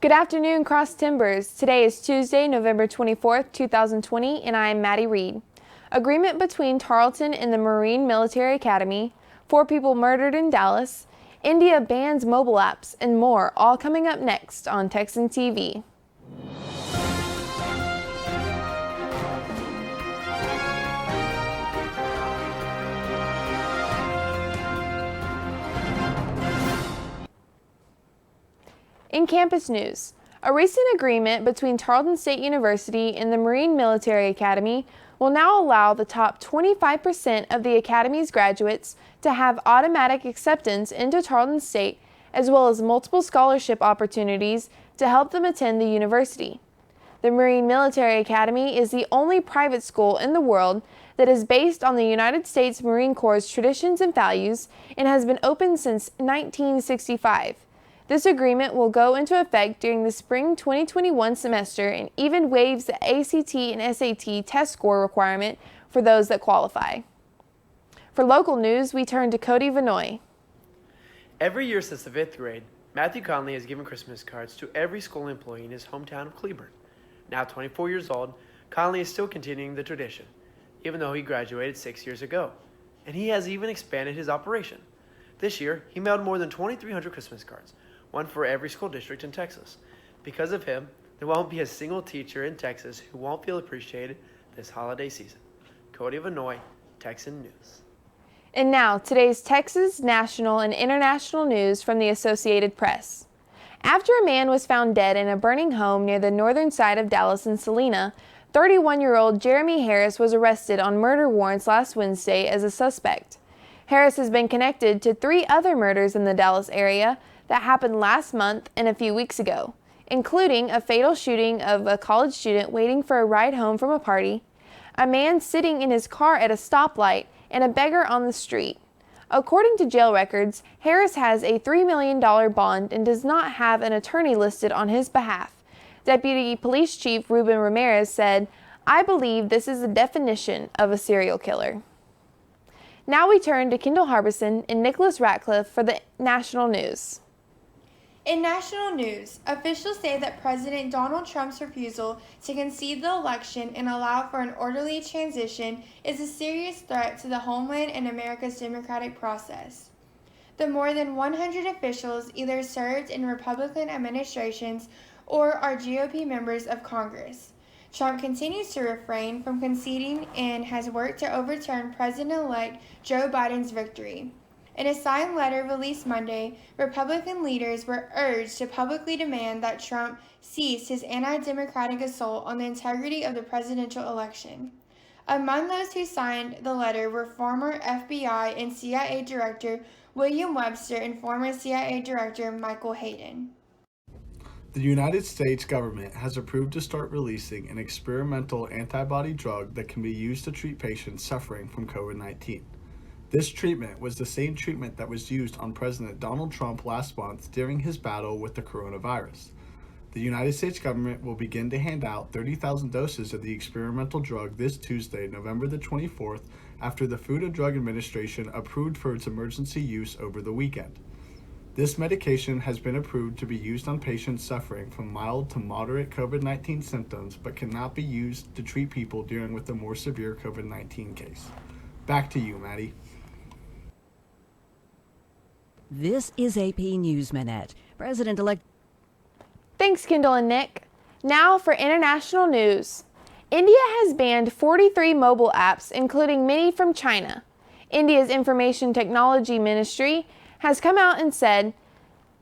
Good afternoon, Cross Timbers. Today is Tuesday, November 24th, 2020, and I am Maddie Reed. Agreement between Tarleton and the Marine Military Academy, 4 people murdered in Dallas, India bans mobile apps, and more, all coming up next on Texan TV. In campus news, a recent agreement between Tarleton State University and the Marine Military Academy will now allow the top 25% of the Academy's graduates to have automatic acceptance into Tarleton State, as well as multiple scholarship opportunities to help them attend the university. The Marine Military Academy is the only private school in the world that is based on the United States Marine Corps' traditions and values and has been open since 1965. This agreement will go into effect during the spring 2021 semester and even waives the ACT and SAT test score requirement for those that qualify. For local news, we turn to Cody Vanoy. Every year since the 5th grade, Matthew Conley has given Christmas cards to every school employee in his hometown of Cleburne. Now 24 years old, Conley is still continuing the tradition, even though he graduated 6 years ago. And he has even expanded his operation. This year, he mailed more than 2,300 Christmas cards, one for every school district in Texas. Because of him, there won't be a single teacher in Texas who won't feel appreciated this holiday season. Cody Vanoy, Texan News. And now, today's Texas, national, and international news from the Associated Press. After a man was found dead in a burning home near the northern side of Dallas and Salina, 31-year-old Jeremy Harris was arrested on murder warrants last Wednesday as a suspect. Harris has been connected to 3 other murders in the Dallas area that happened last month and a few weeks ago, including a fatal shooting of a college student waiting for a ride home from a party, a man sitting in his car at a stoplight, and a beggar on the street. According to jail records, Harris has a $3 million bond and does not have an attorney listed on his behalf. Deputy Police Chief Ruben Ramirez said, "I believe this is the definition of a serial killer." Now we turn to Kendall Harbison and Nicholas Ratcliffe for the national news. In national news, officials say that President Donald Trump's refusal to concede the election and allow for an orderly transition is a serious threat to the homeland and America's democratic process. The more than 100 officials either served in Republican administrations or are GOP members of Congress. Trump continues to refrain from conceding and has worked to overturn President-elect Joe Biden's victory. In a signed letter released Monday, Republican leaders were urged to publicly demand that Trump cease his anti-democratic assault on the integrity of the presidential election. Among those who signed the letter were former FBI and CIA Director William Webster and former CIA Director Michael Hayden. The United States government has approved to start releasing an experimental antibody drug that can be used to treat patients suffering from COVID-19. This treatment was the same treatment that was used on President Donald Trump last month during his battle with the coronavirus. The United States government will begin to hand out 30,000 doses of the experimental drug this Tuesday, November the 24th, after the Food and Drug Administration approved for its emergency use over the weekend. This medication has been approved to be used on patients suffering from mild to moderate COVID-19 symptoms, but cannot be used to treat people dealing with a more severe COVID-19 case. Back to you, Maddie. This is AP News Minute. President-elect. Thanks, Kendall and Nick. Now for international news. India has banned 43 mobile apps, including many from China. India's Information Technology Ministry has come out and said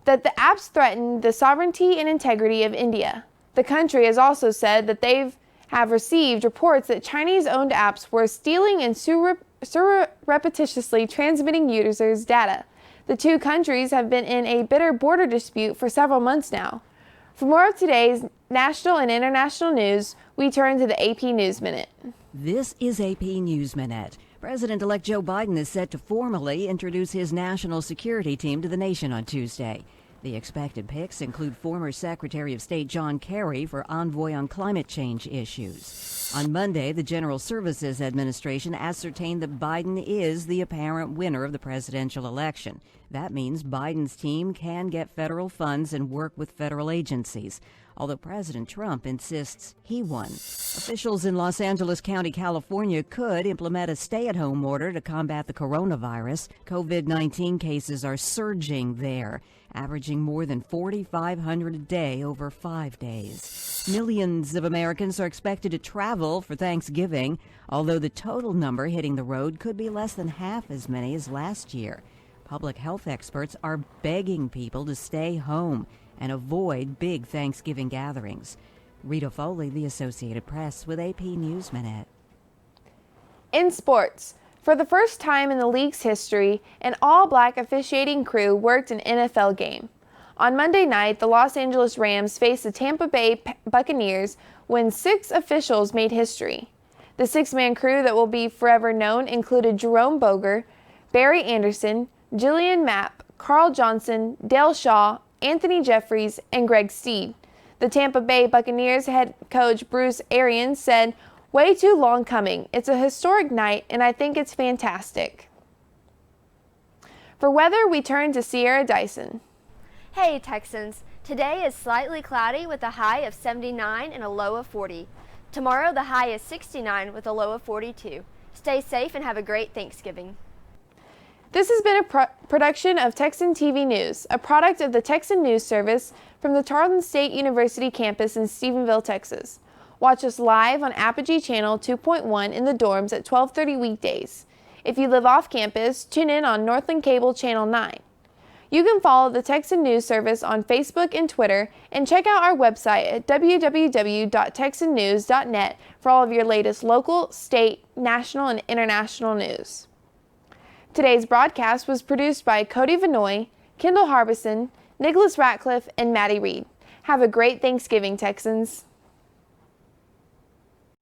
that the apps threaten the sovereignty and integrity of India. The country has also said that they have received reports that Chinese-owned apps were stealing and surreptitiously transmitting users' data. The two countries have been in a bitter border dispute for several months now. For more of today's national and international news, we turn to the AP News Minute. This is AP News Minute. President-elect Joe Biden is set to formally introduce his national security team to the nation on Tuesday. The expected picks include former Secretary of State John Kerry for envoy on climate change issues. On Monday, the General Services Administration ascertained that Biden is the apparent winner of the presidential election. That means Biden's team can get federal funds and work with federal agencies, although President Trump insists he won. Officials in Los Angeles County, California could implement a stay-at-home order to combat the coronavirus. COVID-19 cases are surging there, averaging more than 4,500 a day over 5 days. Millions of Americans are expected to travel for Thanksgiving, although the total number hitting the road could be less than half as many as last year. Public health experts are begging people to stay home and avoid big Thanksgiving gatherings. Rita Foley, The Associated Press, with AP News Minute. In sports, for the first time in the league's history, an all-black officiating crew worked an NFL game. On Monday night, the Los Angeles Rams faced the Tampa Bay Buccaneers when 6 officials made history. The 6-man crew that will be forever known included Jerome Boger, Barry Anderson, Jillian Mapp, Carl Johnson, Dale Shaw, Anthony Jeffries, and Greg Steed. The Tampa Bay Buccaneers head coach Bruce Arians said, "Way too long coming. It's a historic night, and I think it's fantastic." For weather, we turn to Sierra Dyson. Hey Texans, today is slightly cloudy with a high of 79 and a low of 40. Tomorrow the high is 69 with a low of 42. Stay safe and have a great Thanksgiving. This has been a production of Texan TV News, a product of the Texan News Service from the Tarleton State University campus in Stephenville, Texas. Watch us live on Apogee Channel 2.1 in the dorms at 12:30 weekdays. If you live off campus, tune in on Northland Cable Channel 9. You can follow the Texan News Service on Facebook and Twitter, and check out our website at www.texannews.net for all of your latest local, state, national, and international news. Today's broadcast was produced by Cody Vanoy, Kendall Harbison, Nicholas Ratcliffe, and Maddie Reed. Have a great Thanksgiving, Texans.